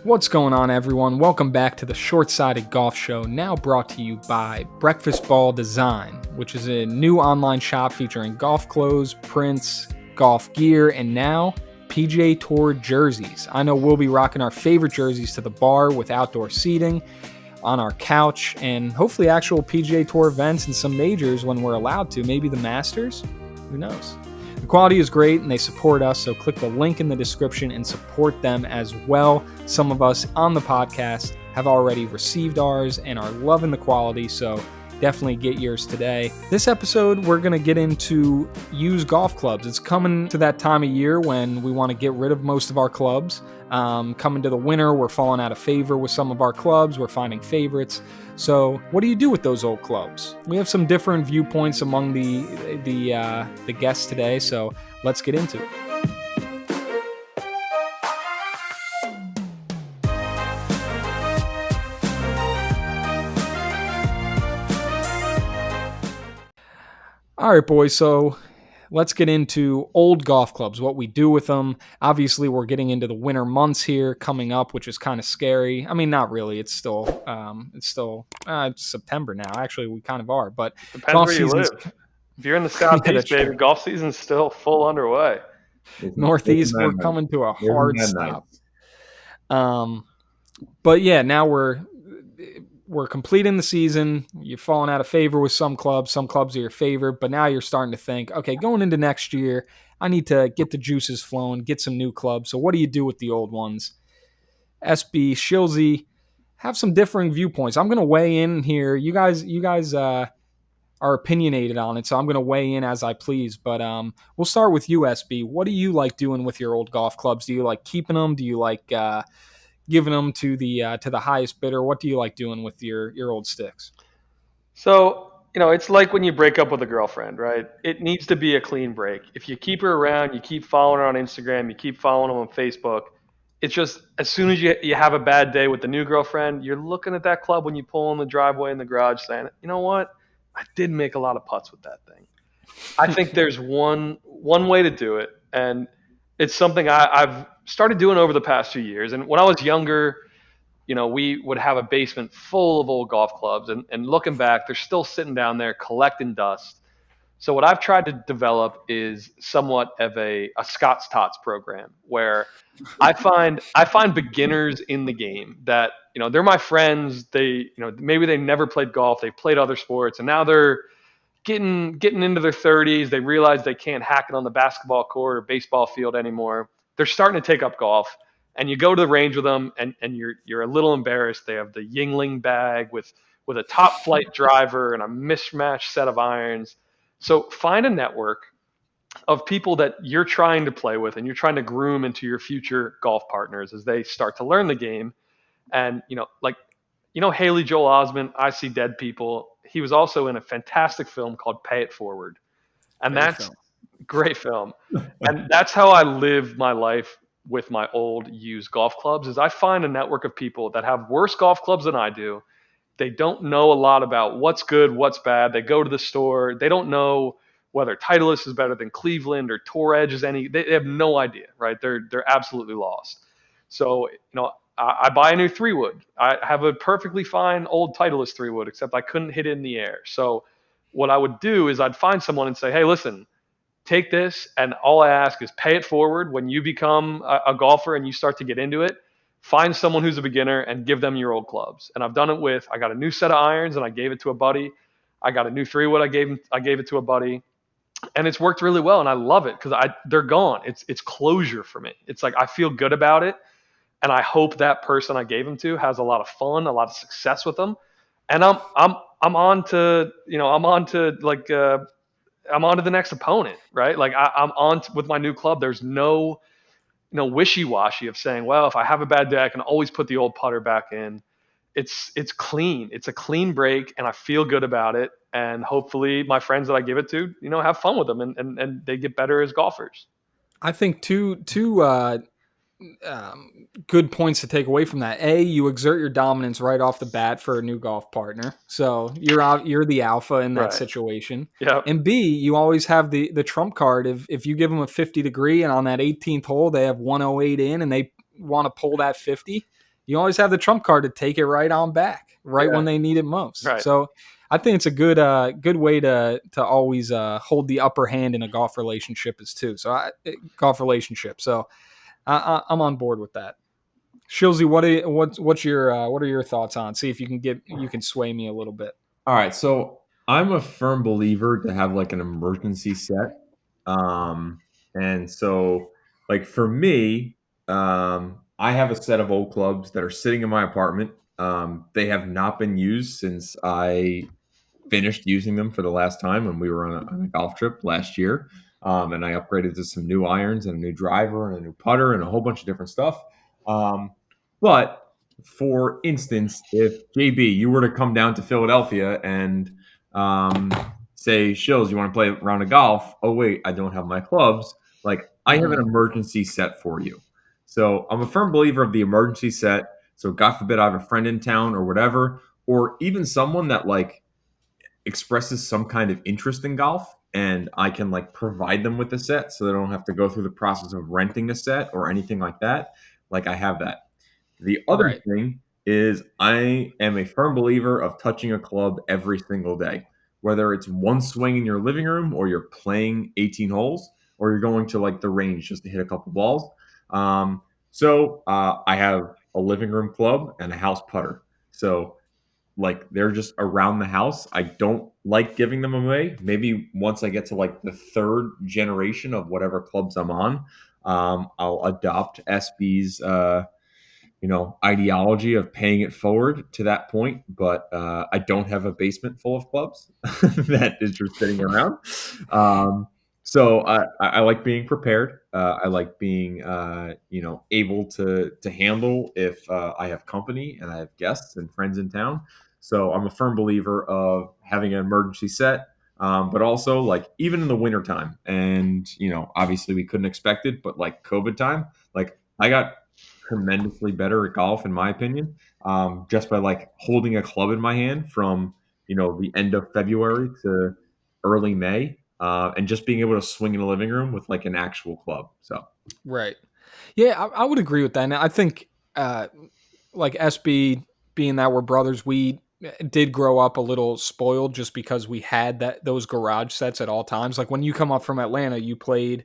What's going on, everyone? Welcome back to the Short-Sided Golf Show, now brought to you by Breakfast Ball Design, which is a new online shop featuring golf clothes, prints, golf gear, and now PGA Tour jerseys. I know we'll be rocking our favorite jerseys to the bar with outdoor seating, on our couch, and hopefully actual PGA Tour events and some majors when we're allowed to, maybe the Masters. Who knows? The quality is great and they support us, so click the link in the description and support them as well. Some of us on the podcast have already received ours and are loving the quality, so definitely get yours today. This episode, we're going to get into used golf clubs. It's coming to that time of year when we want to get rid of most of our clubs. Coming to the winter, we're falling out of favor with some of our clubs. We're finding favorites. So what do you do with those old clubs? We have some different viewpoints among the guests today, so let's get into it. All right, boys, so let's get into old golf clubs, what we do with them. Obviously, we're getting into the winter months here coming up, which is kind of scary. I mean, not really. It's still it's September now. Actually, we kind of are, but depends golf where you season's live. If you're in the Southeast, baby, golf season's still full underway. Northeast, we're coming to a hard stop. But yeah, now we're completing the season. You're falling out of favor with some clubs. Some clubs are your favorite, but now you're starting to think, okay, going into next year, I need to get the juices flowing, get some new clubs. So what do you do with the old ones? SB, Shilzy, have some differing viewpoints. I'm going to weigh in here. You guys are opinionated on it, so I'm going to weigh in as I please. But we'll start with you, SB. What do you like doing with your old golf clubs? Do you like keeping them? Do you like giving them to the highest bidder? What do you like doing with your old sticks? So, it's like when you break up with a girlfriend, right? It needs to be a clean break. If you keep her around, you keep following her on Instagram, you keep following her on Facebook, it's just as soon as you have a bad day with the new girlfriend, you're looking at that club when you pull in the driveway in the garage saying, you know what? I did make a lot of putts with that thing. I think there's one way to do it, and it's something I've started doing over the past few years. And when I was younger, we would have a basement full of old golf clubs, and looking back, they're still sitting down there collecting dust. So what I've tried to develop is somewhat of a Scott's Tots program where I find beginners in the game that, they're my friends. They, maybe they never played golf. They've played other sports, and now they're getting into their 30s. They realize they can't hack it on the basketball court or baseball field anymore. They're starting to take up golf, and you go to the range with them, and you're a little embarrassed. They have the Yingling bag with a top flight driver and a mismatched set of irons. So find a network of people that you're trying to play with and you're trying to groom into your future golf partners as they start to learn the game. And Haley Joel Osment, I See Dead People. He was also in a fantastic film called Pay It Forward. And that's great film. And that's how I live my life with my old used golf clubs is I find a network of people that have worse golf clubs than I do. They don't know a lot about what's good, what's bad. They go to the store. They don't know whether Titleist is better than Cleveland or Tour Edge is any. They have no idea, right? They're absolutely lost. So, I buy a new 3-wood. I have a perfectly fine old Titleist 3-wood, except I couldn't hit it in the air. So what I would do is I'd find someone and say, hey, listen, take this, and all I ask is pay it forward. When you become a golfer and you start to get into it, find someone who's a beginner and give them your old clubs. And I've done it with, I got a new set of irons and I gave it to a buddy. I got a new 3-wood, I gave it to a buddy. And it's worked really well, and I love it because they're gone. It's closure for me. It's like I feel good about it. And I hope that person I gave them to has a lot of fun, a lot of success with them. And I'm on to I'm on to the next opponent, right? Like I'm on with my new club. There's no wishy-washy of saying, well, if I have a bad day, I can always put the old putter back in. It's clean. It's a clean break, and I feel good about it. And hopefully my friends that I give it to, have fun with them and they get better as golfers. I think two good points to take away from that. A, you exert your dominance right off the bat for a new golf partner, so you're the alpha in that situation. Yep. And B, you always have the trump card. If you give them a 50 degree and on that 18th hole they have 108 in and they want to pull that 50, you always have the trump card to take it right on back, right Yeah, when they need it most. right. So I think it's a good way to always hold the upper hand in a golf relationship is too. Golf relationship. So I'm on board with that. Shilsey, what are your thoughts on? See if you can sway me a little bit. All right, so I'm a firm believer to have like an emergency set. Um, and so like for me, I have a set of old clubs that are sitting in my apartment. They have not been used since I finished using them for the last time when we were on a golf trip last year. And I upgraded to some new irons and a new driver and a new putter and a whole bunch of different stuff. Um, but for instance, if JB, you were to come down to Philadelphia and um, say, Shills, you want to play a round of golf? Oh, wait, I don't have my clubs. Like, I have an Hmm. emergency set for you. So I'm a firm believer of the emergency set. So, God forbid, I have a friend in town or whatever, or even someone that like expresses some kind of interest in golf and I can like provide them with a set so they don't have to go through the process of renting a set or anything like that. Like I have that. The other Right. thing is I am a firm believer of touching a club every single day, whether it's one swing in your living room or you're playing 18 holes or you're going to like the range just to hit a couple balls. I have a living room club and a house putter. So like they're just around the house. I don't like giving them away. Maybe once I get to like the third generation of whatever clubs I'm on, I'll adopt SB's ideology of paying it forward to that point. But I don't have a basement full of clubs that is just sitting around. Um, I like being prepared. I like being able to handle if I have company and I have guests and friends in town. So I'm a firm believer of having an emergency set. But also like even in the wintertime and obviously we couldn't expect it, but like COVID time, like I got tremendously better at golf, in my opinion, just by like holding a club in my hand from the end of February to early May, and just being able to swing in a living room with like an actual club. So Right. Yeah, I would agree with that. And I think, like SB, being that we're brothers, we did grow up a little spoiled just because we had those garage sets at all times. Like when you come up from Atlanta, you played.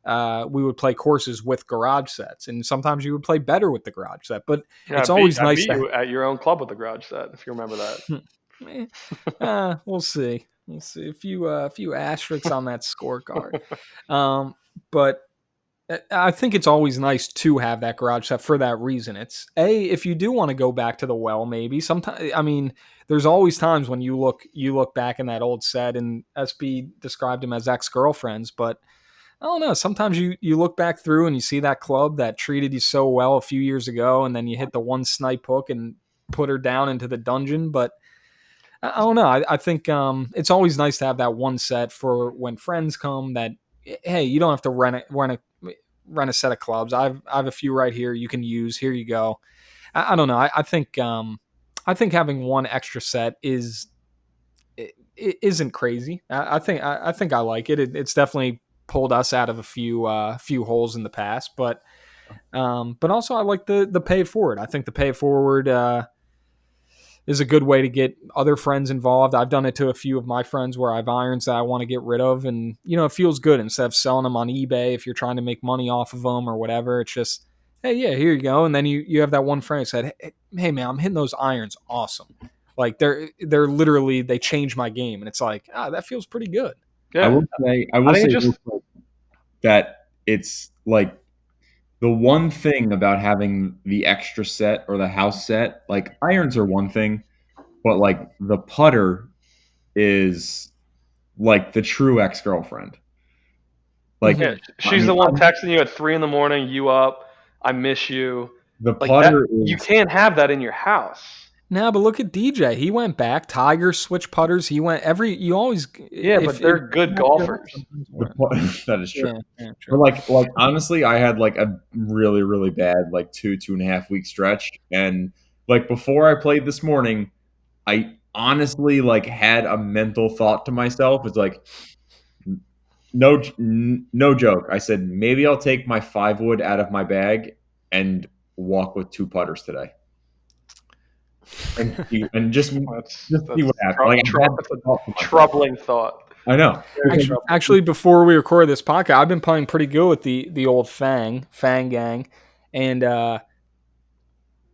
We would play courses with garage sets, and sometimes you would play better with the garage set. But Yeah, it's always I nice beat to. you at your own club with the garage set, if you remember that. Eh, we'll see. We'll see a few asterisks on that scorecard. But I think it's always nice to have that garage set for that reason. It's if you do want to go back to the well, maybe sometimes. I mean, there's always times when you look back in that old set, and SB described him as ex girlfriends, but I don't know. Sometimes you look back through and you see that club that treated you so well a few years ago, and then you hit the one snipe hook and put her down into the dungeon. But I don't know. I think it's always nice to have that one set for when friends come. That hey, you don't have to rent a set of clubs. I have a few right here you can use. Here you go. I don't know. I think having one extra set it isn't crazy. I think I like it. It's definitely pulled us out of a few holes in the past, but also I like the pay it forward. I think the pay it forward is a good way to get other friends involved. I've done it to a few of my friends where I have irons that I want to get rid of, and it feels good instead of selling them on eBay if you're trying to make money off of them or whatever. It's just, hey, yeah, here you go, and then you have that one friend who said, hey man, I'm hitting those irons, awesome. Like they're literally they change my game, and it's like that feels pretty good. Yeah, I I will think say it just that it's like the one thing about having the extra set or the house set, like irons are one thing, but like the putter is like the true ex girlfriend. Like, yeah. Hmm. I She's mean, the one texting you at 3 in the morning. You up? I miss you. the Like that. putter You is can't have that in your house. Nah, but look at DJ. He went back. Tiger switch putters. He went every. You always Yeah, but if they're good golfers. the that is true. yeah, But true. like honestly, I had like a really bad like 2.5 week stretch, and like before I played this morning, I honestly like had a mental thought to myself. It's like no joke. I said maybe I'll take my 5 wood out of my bag and walk with two putters today. and just see what happens. Like I had That's a thought to myself. troubling thought. I know. Very Because troubling. Actually, before we record this podcast, I've been playing pretty good with the old Fang gang, and I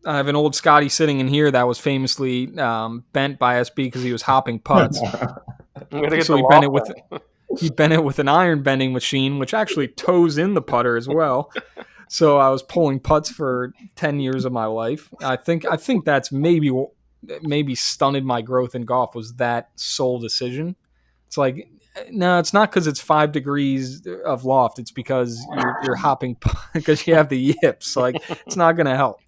have an old Scotty sitting in here that was famously bent by SB because he was hopping putts. I'm gonna get So the loft bang. he bent it with an iron bending machine, which actually toes in the putter as well. So I was pulling putts for 10 years of my life. I think that's maybe stunted my growth in golf was that sole decision. It's like no, it's not because it's 5 degrees of loft. It's because you're hopping because you have the yips. Like it's not going to help.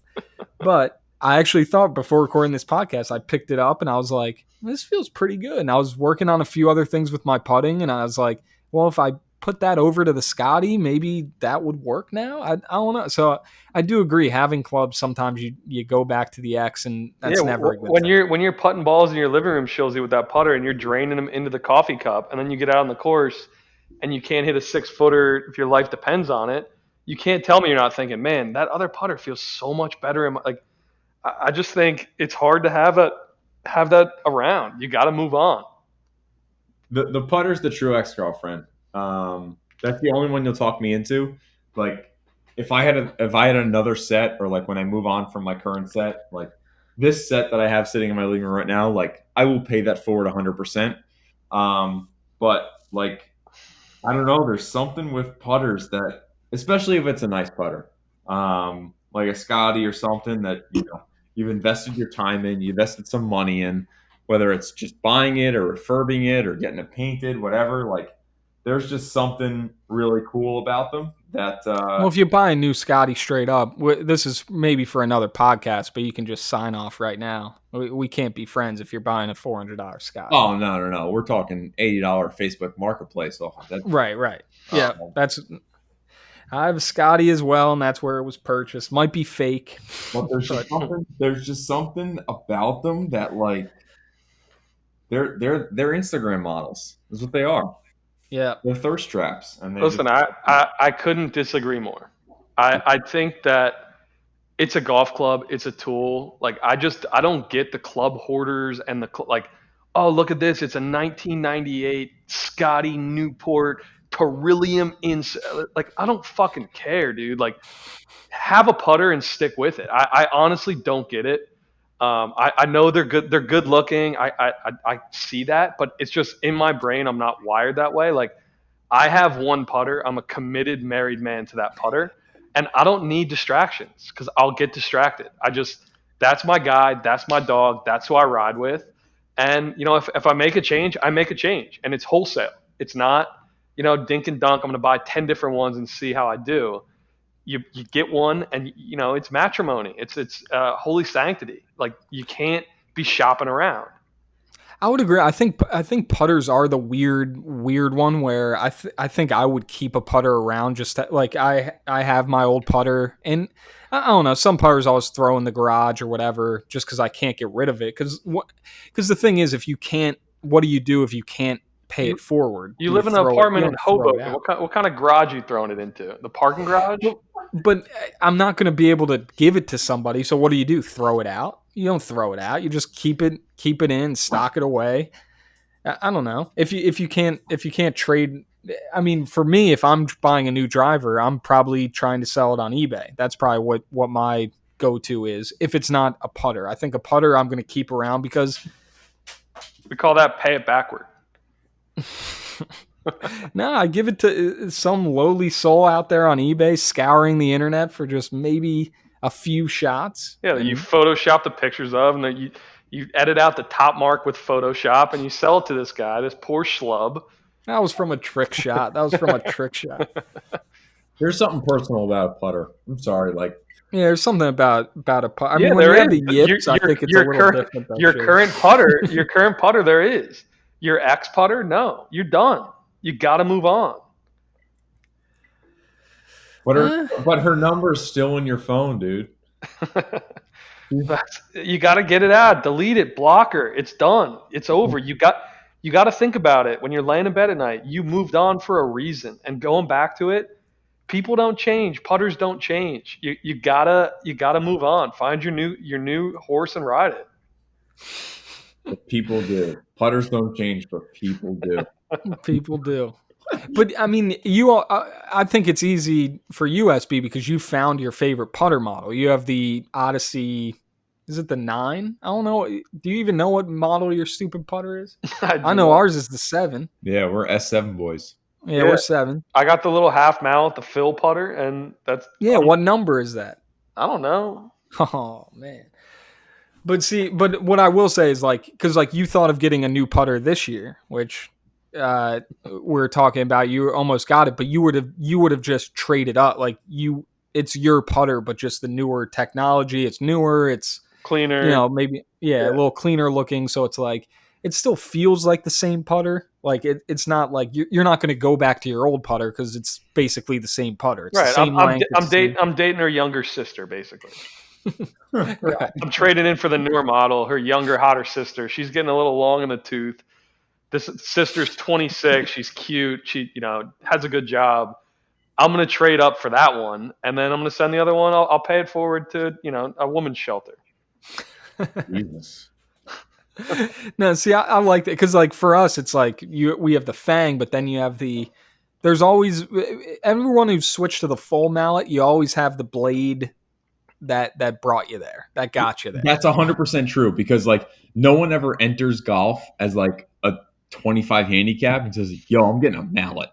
But I actually thought before recording this podcast, I picked it up and I was like, this feels pretty good. And I was working on a few other things with my putting, and I was like, well, if I put that over to the Scotty, maybe that would work now. I don't know. So I do agree. Having clubs, sometimes you go back to the X, and Yeah, that's never a good when thing. you're putting balls in your living room, Shilsy, with that putter, and you're draining them into the coffee cup, and then you get out on the course, and you can't hit a 6-footer if your life depends on it. You can't tell me you're not thinking, man, that other putter feels so much better. Like I just think it's hard to have that around. You got to move on. the putter's the true ex girlfriend. That's the only one you'll talk me into. Like if I had another set, or like when I move on from my current set, like this set that I have sitting in my living room right now, like I will pay that forward 100%. But like I don't know, there's something with putters that, especially if it's a nice putter, like a Scotty or something that you've invested your time in, you invested some money in, whether it's just buying it or refurbing it or getting it painted, whatever. Like, there's just something really cool about them that Well, if you buy a new Scotty straight up, this is maybe for another podcast, but you can just sign off right now. We can't be friends if you're buying a $400 Scotty. oh no, we're talking $80 Facebook Marketplace. Oh, that Right. uh, Yeah, I have a Scotty as well, and that's where it was purchased. Might be fake, but but there's just something about them that like they're Instagram models. Is what they are. yeah. They're thirst traps, and they just Listen, I couldn't disagree more. I think that it's a golf club, it's a tool. Like I don't get the club hoarders and like, oh, look at this, it's a 1998 Scotty Newport Perillium like I don't fucking care, dude. Like have a putter and stick with it. I honestly don't get it. I know they're good. They're good looking. I see that, but it's just in my brain. I'm not wired that way. Like I have one putter. I'm a committed married man to that putter, and I don't need distractions because I'll get distracted. That's my guy. That's my dog. That's who I ride with. And if I make a change, I make a change, and it's wholesale. It's not dink and dunk. I'm going to buy 10 different ones and see how I do. You get one, and it's matrimony. It's holy sanctity. Like you can't be shopping around. I would agree. I think putters are the weird one where I think I would keep a putter around like I have my old putter, and I don't know, some putters I always throw in the garage or whatever just because I can't get rid of it. Because the thing is, if you can't, what do you do if you can't pay You it forward? you Do you live in an throw it? You apartment in don't throw it Hoboken. out. What kind of garage are you throwing it into? The parking garage? But I'm not going to be able to give it to somebody. So what do? Throw it out? You don't throw it out. You just keep it in, stock it away. I don't know if you can't trade. I mean, for me, if I'm buying a new driver, I'm probably trying to sell it on eBay. That's probably what my go-to is. If it's not a putter, I think a putter I'm going to keep around because We call that pay it backward. no, I give it to some lowly soul out there on eBay scouring the internet for just maybe a few shots. Yeah, you And Photoshop the pictures of, and then you edit out the top mark with Photoshop, and you sell it to this guy, this poor schlub. that was from a trick shot. That was from a trick shot. there's something personal about a putter. I'm sorry, like Yeah, there's something about a putter. I Yeah, mean, when you there have is. the yips, I think it's a little different. Though, Your too. current putter, there is. Your ex putter, no, you're done. You got to move on. but her number's still in your phone, dude. You got to get it out, delete it, block her. It's done. It's over. You got to think about it when you're laying in bed at night. You moved on for a reason, and going back to it, people don't change. Putters don't change. You gotta move on. Find your new horse and ride it. But people do. Putters don't change, but people do. People do. But I mean, I think it's easy for USB because you found your favorite putter model. You have the Odyssey. Is it the 9? I don't know. Do you even know what model your stupid putter is? I I do know not. ours is the 7. Yeah, we're S7 boys. Yeah, Yeah, we're 7. I got the little half mallet, the fill putter, and that's Yeah, what number is that? I don't know. Oh man. But see, but what I will say is like, because like you thought of getting a new putter this year, which we're talking about, you almost got it, but you would have just traded up. Like it's your putter, but just the newer technology. It's newer. It's Cleaner. maybe yeah, a Yeah. little cleaner looking. So it's like it still feels like the same putter. Like it's not like you're not going to go back to your old putter because it's basically the same putter. It's the Right. same length. It's the same. I'm dating her younger sister basically. Right. I'm trading in for the newer model. Her younger, hotter sister. She's getting a little long in the tooth. This sister's 26. She's cute. She, has a good job. I'm gonna trade up for that one, and then I'm gonna send the other one. I'll pay it forward to a woman's shelter. Jesus. No, see, I like that because, like, for us, it's like we have the Fang, but then you have There's always everyone who's switched to the full mallet. You always have the blade that brought you there, that got you there. That's 100% true because like no one ever enters golf as like a 25 handicap and says, "Yo, I'm getting a mallet."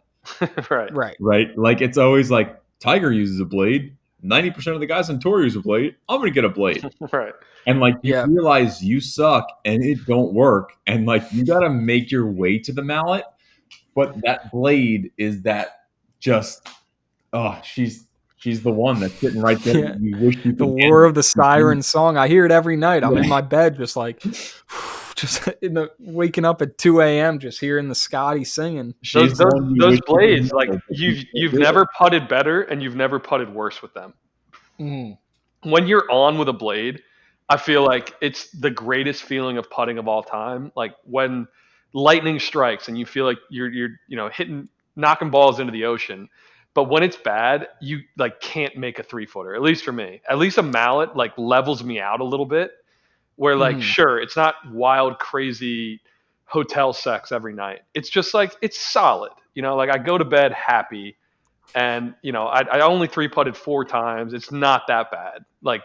Right. Right. Right? Like it's always like Tiger uses a blade. 90% of the guys on tour use a blade. I'm gonna get a blade. Right. And like you Yeah. realize you suck and it don't work. And like you gotta make your way to the mallet. But that blade is that just she's the one that's sitting right there. Yeah. You wish you The could War of the Siren song. I hear it every night. I'm in my bed, just like, just waking up at 2 a.m. just hearing the Scotty singing. She's the one you Those wish you could blades, like remember, but you can't you've do it. never putted better and you've never putted worse with them. Mm. When you're on with a blade, I feel like it's the greatest feeling of putting of all time. Like when lightning strikes and you feel like you're hitting knocking balls into the ocean. But when it's bad, you like can't make a 3-footer. At least for me. At least a mallet like levels me out a little bit. Where like Mm. sure, it's not wild, crazy hotel sex every night. It's just like it's solid. Like I go to bed happy and I only 3-putted 4 times. It's not that bad. Like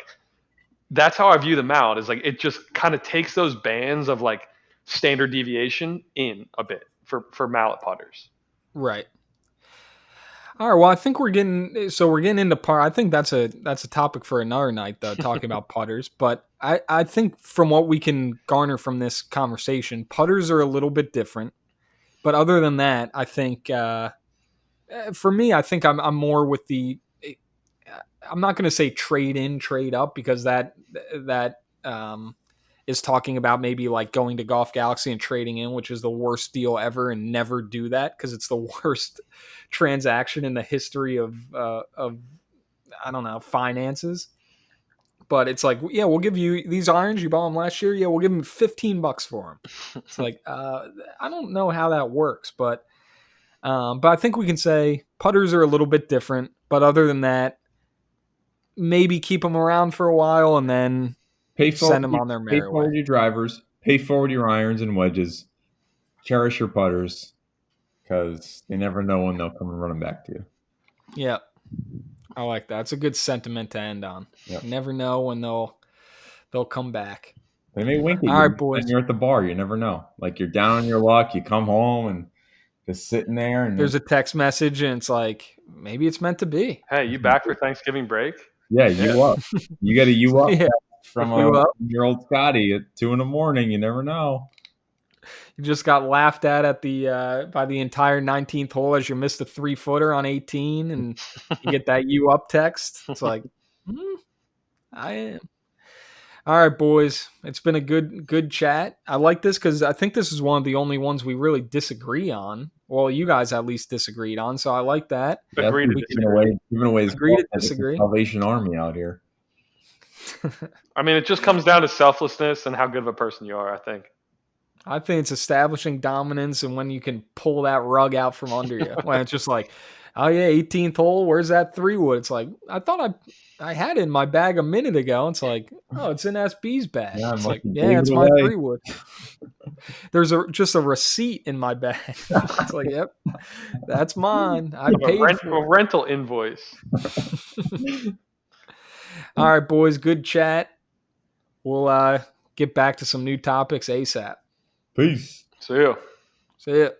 that's how I view the mallet. Is like it just kind of takes those bands of like standard deviation in a bit for mallet putters. Right. All right. Well, I think we're getting into par. I think that's a topic for another night, though, talking about putters. But I think from what we can garner from this conversation, putters are a little bit different. But other than that, I think for me, I think I'm more with the. I'm not going to say trade in, trade up because that is talking about maybe like going to Golf Galaxy and trading in, which is the worst deal ever, and never do that because it's the worst transaction in the history of I don't know finances. But it's like, yeah, we'll give you these irons you bought them last year. Yeah, we'll give them $15 for them. It's like I don't know how that works, but I think we can say putters are a little bit different. But other than that, maybe keep them around for a while and then Pay send forward, them on their pay merry way. forward your drivers, pay forward your irons and wedges, cherish your putters because they never know when they'll come and run them back to you. Yeah, I like that. It's a good sentiment to end on. Yep. You never know when they'll come back. They may wink at All you right, boys. and you're at the bar. You never know. Like you're down on your luck. You come home and just sitting there and There's a text message and it's like maybe it's meant to be. Hey, you back for Thanksgiving break? yeah, you up. You got a you up Yeah, from you up. your old Scotty at 2 a.m. You never know. You just got laughed at the by the entire 19th hole as you missed a 3-footer on 18, and you get that you up text. It's like, I am. All right, boys. It's been a good chat. I like this because I think this is one of the only ones we really disagree on. Well, you guys at least disagreed on, so I like that. Yeah, Agree to we're disagree. giving away this Agree to club like it's the disagree. Salvation Army out here. I mean, it just comes down to selflessness and how good of a person you are. I think. I think it's establishing dominance and when you can pull that rug out from under you. When it's just like, Oh yeah, 18th hole. Where's that 3-wood? It's like, I thought I had it in my bag a minute ago. It's like, oh, it's in SB's bag. Yeah, I It's must like, have yeah, gave it it's my away. 3-wood. There's just a receipt in my bag. It's like, yep, that's mine. I paid A for rental invoice. it. All right, boys, good chat. We'll get back to some new topics ASAP. Peace. See you. See ya.